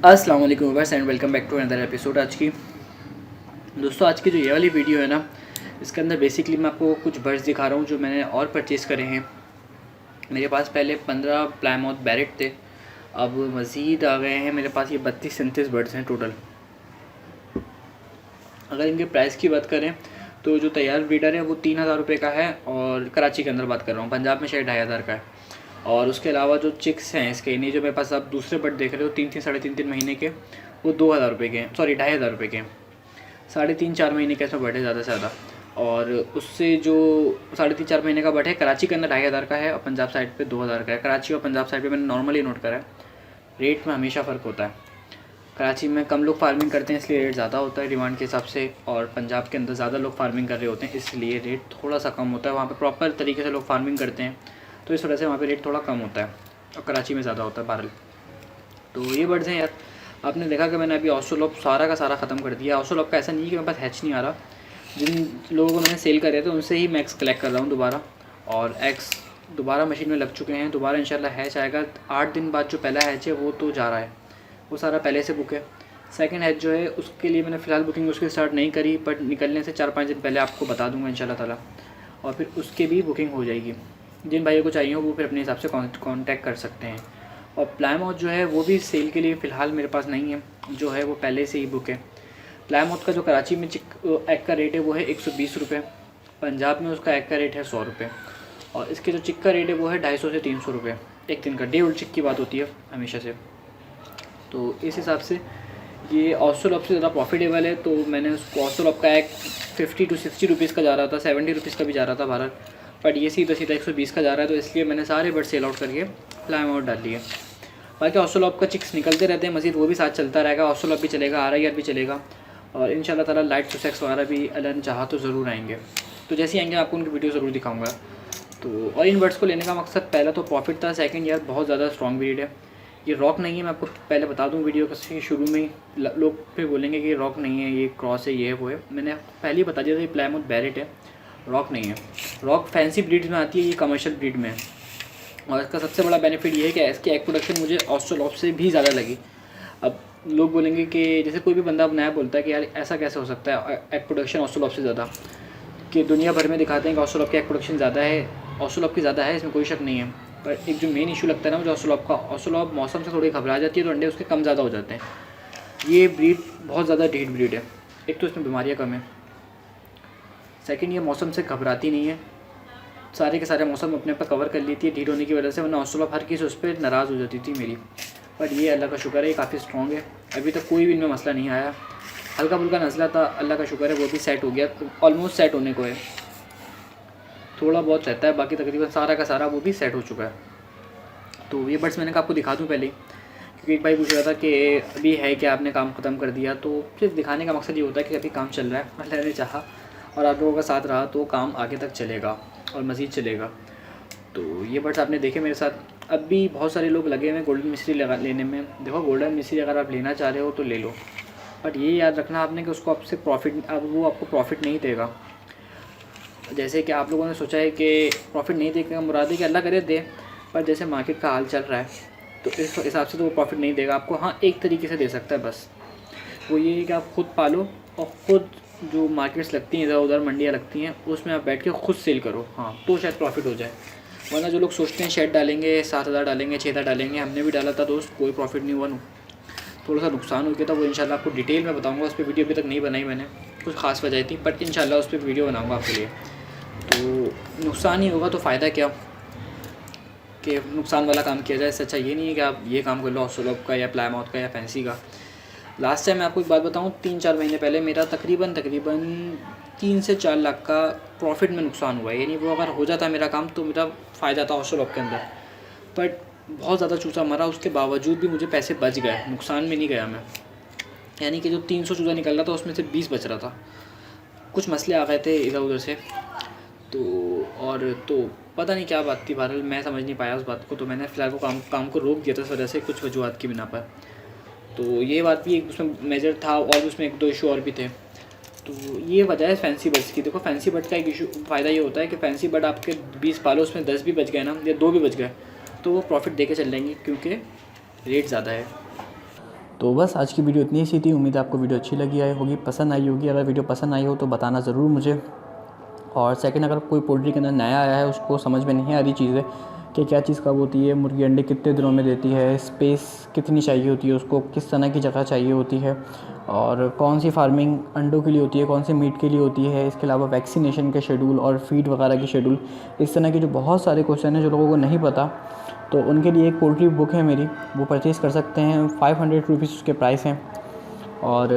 अस्सलाम वालेकुम viewers and welcome back to another episode. आज की जो ये वाली वीडियो है ना, इसके अंदर बेसिकली मैं आपको कुछ बर्ड्स दिखा रहा हूँ जो मैंने और परचेज़ करे हैं। मेरे पास पहले 15 प्लाईमाउथ बैरेट थे, अब मज़ीद आ गए हैं मेरे पास ये 32-37 बर्ड्स हैं टोटल। अगर इनके प्राइस की बात करें तो जो तैयार ब्रीडर है वो 3000 रुपये का है, और कराची के अंदर बात कर रहा हूँ, पंजाब में शायद 2500 का है। और उसके अलावा जो चिक्स हैं इसके, इन्हीं जो मेरे पास आप दूसरे बर्ड देख रहे हो 3-3 साढ़े 3 महीने के, वो 2000 रुपये के हैं, सॉरी 2500 रुपये के हैं। 3.5-4 महीने का इसमें बर्ड है ज़्यादा से ज़्यादा। और उससे जो 3.5-4 महीने का बर्ड है कराची के अंदर 2500 का है और पंजाब साइड पे 2000 का है। कराची और पंजाब साइड पे मैंने नॉर्मली नोट करा है, रेट में हमेशा फ़र्क होता है। कराची में कम लोग फार्मिंग करते हैं इसलिए रेट ज़्यादा होता है डिमांड के हिसाब से, और पंजाब के अंदर ज़्यादा लोग फार्मिंग कर रहे होते हैं इसलिए रेट थोड़ा सा कम होता है। वहाँ पे प्रॉपर तरीके से लोग फार्मिंग करते हैं तो इस वजह से वहाँ पे रेट थोड़ा कम होता है, और कराची में ज़्यादा होता है बहरहाल। तो ये बर्ड्स हैं यार। आपने देखा कि मैंने अभी ऑस्ट्रेलोप सारा का सारा ख़त्म कर दिया। ऑस्ट्रेलोप का ऐसा नहीं है कि मेरे पास हैच नहीं आ रहा, जिन लोगों को मैंने सेल करे थे उनसे ही मैं एग्स कलेक्ट कर रहा हूँ दोबारा, और एग्स दोबारा मशीन में लग चुके हैं। दोबारा इंशाल्लाह हैच आएगा 8 दिन बाद। जो पहला हैच है वो तो जा रहा है, वो सारा पहले से बुक है। सेकंड हैच जो है उसके लिए मैंने फ़िलहाल बुकिंग उसकी स्टार्ट नहीं करी, बट निकलने से 4-5 दिन पहले आपको बता दूंगा इंशाल्लाह ताला, और फिर उसके भी बुकिंग हो जाएगी। जिन भाइयों को चाहिए हो वो फिर अपने हिसाब से कांटेक्ट कर सकते हैं। और प्लाईमाउथ जो है वो भी सेल के लिए फ़िलहाल मेरे पास नहीं है, जो है वो पहले से ही बुक है। प्लाईमाउथ का जो कराची में एग का रेट है वो है 120 रुपये, पंजाब में उसका एग का रेट है 100 रुपये, और इसके जो चिक का रेट है वो है 250 से 300 रुपये एक दिन का। डे ओल्ड चिक की बात होती है हमेशा से, तो इस हिसाब से ये ऑस्ट्रेलोप से ज़्यादा प्रॉफिटेबल है। तो मैंने उसको ऑस्ट्रेलोप का एक 50 to 60 रुपीज़ का जा रहा था, 70 रुपीज़ का भी जा रहा था भारत, बट ये सीधा 120 का जा रहा है, तो इसलिए मैंने सारे बर्ड सेल आउट करके प्लाईमाउथ डाल लिए। बाकी ऑस्ट्रेलोप का चिक्स निकलते रहते हैं मज़ीद, वो भी साथ चलता रहेगा। ऑस्ट्रेलोप भी चलेगा, RIR भी चलेगा, और इंशाल्लाह ताला लाइट सुसेक्स वगैरह भी अल्लाह ने चाहा तो ज़रूर आएंगे। तो जैसे ही आएंगे आपको उनकी वीडियो ज़रूर दिखाऊँगा। तो और इन बर्ड्स को लेने का मकसद पहला तो प्रॉफिट था, सेकंड यार बहुत ज़्यादा स्ट्रॉन्ग ब्रीड है। ये रॉक नहीं है, मैं आपको पहले बता दूं वीडियो के शुरू में ही। लोग फिर बोलेंगे कि ये रॉक नहीं है, ये क्रॉस है, ये है वो है। मैंने पहले ही बता दिया था ये प्लाईमाउथ बैरेट है, रॉक नहीं है। रॉक फैंसी ब्रीड्स में आती है, ये कमर्शियल ब्रीड में है। और इसका सबसे बड़ा बेनिफिट ये है कि इसकी एग प्रोडक्शन मुझे ऑस्ट्रेलोप से भी ज़्यादा लगी। अब लोग बोलेंगे कि जैसे कोई भी बंदा नया बोलता है कि यार ऐसा कैसे हो सकता है एग प्रोडक्शन ऑस्ट्रेलोप से ज़्यादा, कि दुनिया भर में दिखाते हैं कि ऑस्ट्रेलोप की एग प्रोडक्शन ज़्यादा है, ऑस्ट्रेलोप की ज़्यादा है, इसमें कोई शक नहीं है। पर एक जो मेन इशू लगता है ना मुझे ऑस्ट्रेलोप का, ऑस्ट्रेलोप मौसम से थोड़ी घबरा जाती है तो अंडे उसके कम ज़्यादा हो जाते हैं। ये ब्रीड बहुत ज़्यादा ढीठ ब्रीड है, एक तो इसमें बीमारियाँ कम है, सेकंड ये मौसम से घबराती नहीं है, सारे के सारे मौसम अपने पर कवर कर लेती है ढीठ होने की वजह से, वरना ऑस्ट्रेलोप हर किसी उस पर नाराज़ हो जाती थी मेरी। बट ये अल्लाह का शुक्र है ये काफ़ी स्ट्रॉन्ग है, अभी तक कोई भी इनमें मसला नहीं आया। हल्का फुल्का नज़ला था, अल्लाह का शुक्र है वो भी सेट हो गया, ऑलमोस्ट सेट होने को है, थोड़ा बहुत रहता है, बाकी तकरीबन सारा का सारा वो भी सेट हो चुका है। तो ये बर्ड्स मैंने कहा आपको दिखा दूँ पहले, क्योंकि एक भाई पूछ रहा था कि अभी है क्या, आपने काम ख़त्म कर दिया। तो सिर्फ दिखाने का मकसद ये होता है कि अभी काम चल रहा है, अल्लाह ने चाहा और आप लोगों का साथ रहा तो काम आगे तक चलेगा और मज़ीद चलेगा। तो ये बर्ड्स आपने देखे मेरे साथ। अब भी बहुत सारे लोग लगे हुए हैं गोल्डन मिस्री लेने में। देखो गोल्डन मिस्री अगर आप लेना चाह रहे हो तो ले लो, बट ये याद रखना आपने कि उसको आपसे प्रॉफिट, अब वो आपको प्रॉफिट नहीं देगा। जैसे कि आप लोगों ने सोचा है कि प्रॉफिट नहीं देगा, मुराद है कि अल्लाह करे दे, पर जैसे मार्केट का हाल चल रहा है तो इस हिसाब से तो वो प्रॉफिट नहीं देगा आपको। हाँ एक तरीके से दे सकता है, बस वो ये है कि आप ख़ुद पालो और ख़ुद जो मार्केट्स लगती हैं इधर उधर मंडियाँ लगती हैं उसमें आप बैठ के खुद सेल करो, हाँ तो शायद प्रॉफिट हो जाए। वरना जो लोग सोचते हैं शेड डालेंगे 7000 डालेंगे 6000 डालेंगे, हमने भी डाला था दोस्त, कोई प्रॉफिट नहीं हुआ, थोड़ा सा नुकसान हो गया था। वो इंशाल्लाह आपको डिटेल में बताऊंगा, उस पर वीडियो अभी तक नहीं बनाई मैंने, कुछ खास वजह थी, बट इंशाल्लाह उस पर वीडियो बनाऊंगा आपके लिए। तो नुकसान ही होगा तो फ़ायदा क्या कि नुकसान वाला काम किया जाए, इससे अच्छा ये नहीं है कि आप ये काम कर लो ऑस्ट्रेलोप का या प्लाईमाउथ का या फैंसी का। लास्ट टाइम मैं आपको एक बात बताऊँ, 3-4 महीने पहले मेरा तकरीबन 3 से 4 लाख का प्रॉफिट में नुकसान हुआ है। यानी वो अगर हो जाता मेरा काम तो मेरा फ़ायदा था ऑस्ट्रेलोप के अंदर, बट बहुत ज़्यादा चूसा मरा, उसके बावजूद भी मुझे पैसे बच गए, नुकसान में नहीं गया मैं। यानी कि जो 300 चूज़ा निकल रहा था उसमें से 20 बच रहा था। कुछ मसले आ गए थे इधर उधर से, तो पता नहीं क्या बात थी, बहरहाल मैं समझ नहीं पाया उस बात को, तो मैंने फ़िलहाल को काम को रोक दिया था इस वजह से, कुछ वजूहत की बिना पर। तो ये बात भी एक उसमें मेजर था, और उसमें 1-2 इशू और भी थे। तो ये वजह है फैंसी बर्ड्स की। देखो फैंसी बर्ड का एक इशू फ़ायदा ये होता है कि फैंसी बर्ड आपके 20 पालो उसमें 10 भी बच गए ना, या 2 भी बच गए, तो वो प्रॉफिट दे के चल जाएंगे क्योंकि रेट ज़्यादा है। तो बस आज की वीडियो इतनी सी थी। उम्मीद है आपको वीडियो अच्छी लगी होगी, पसंद आई होगी। अगर वीडियो पसंद आई हो तो बताना ज़रूर मुझे। और सेकंड, अगर कोई पोल्ट्री के अंदर नया आया है, उसको समझ में नहीं आ रही चीज़ें कि क्या चीज़ कब होती है, मुर्गी अंडे कितने दिनों में देती है, स्पेस कितनी चाहिए होती है उसको, किस तरह की जगह चाहिए होती है, और कौन सी फार्मिंग अंडों के लिए होती है, कौन सी मीट के लिए होती है, इसके अलावा वैक्सीनेशन के शेड्यूल और फीड वगैरह के शेड्यूल, इस तरह के जो बहुत सारे क्वेश्चन हैं जो लोगों को नहीं पता, तो उनके लिए एक पोल्ट्री बुक है मेरी, वो परचेज़ कर सकते हैं। 500 रुपीज़ उसके प्राइस हैं। और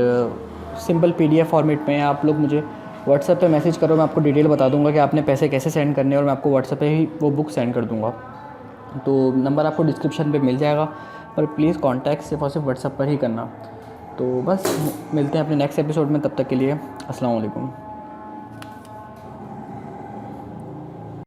सिंपल PDF फॉर्मेट में आप लोग मुझे व्हाट्सएप पे मैसेज करो, मैं आपको डिटेल बता दूंगा कि आपने पैसे कैसे सेंड करने हैं, और मैं आपको व्हाट्सएप पे ही वो बुक सेंड कर दूंगा। तो नंबर आपको डिस्क्रिप्शन पे मिल जाएगा, पर प्लीज़ कांटेक्ट सिर्फ और सिर्फ व्हाट्सएप पर ही करना। तो बस मिलते हैं अपने नेक्स्ट एपिसोड में, तब तक के लिए अस्सलाम वालेकुम।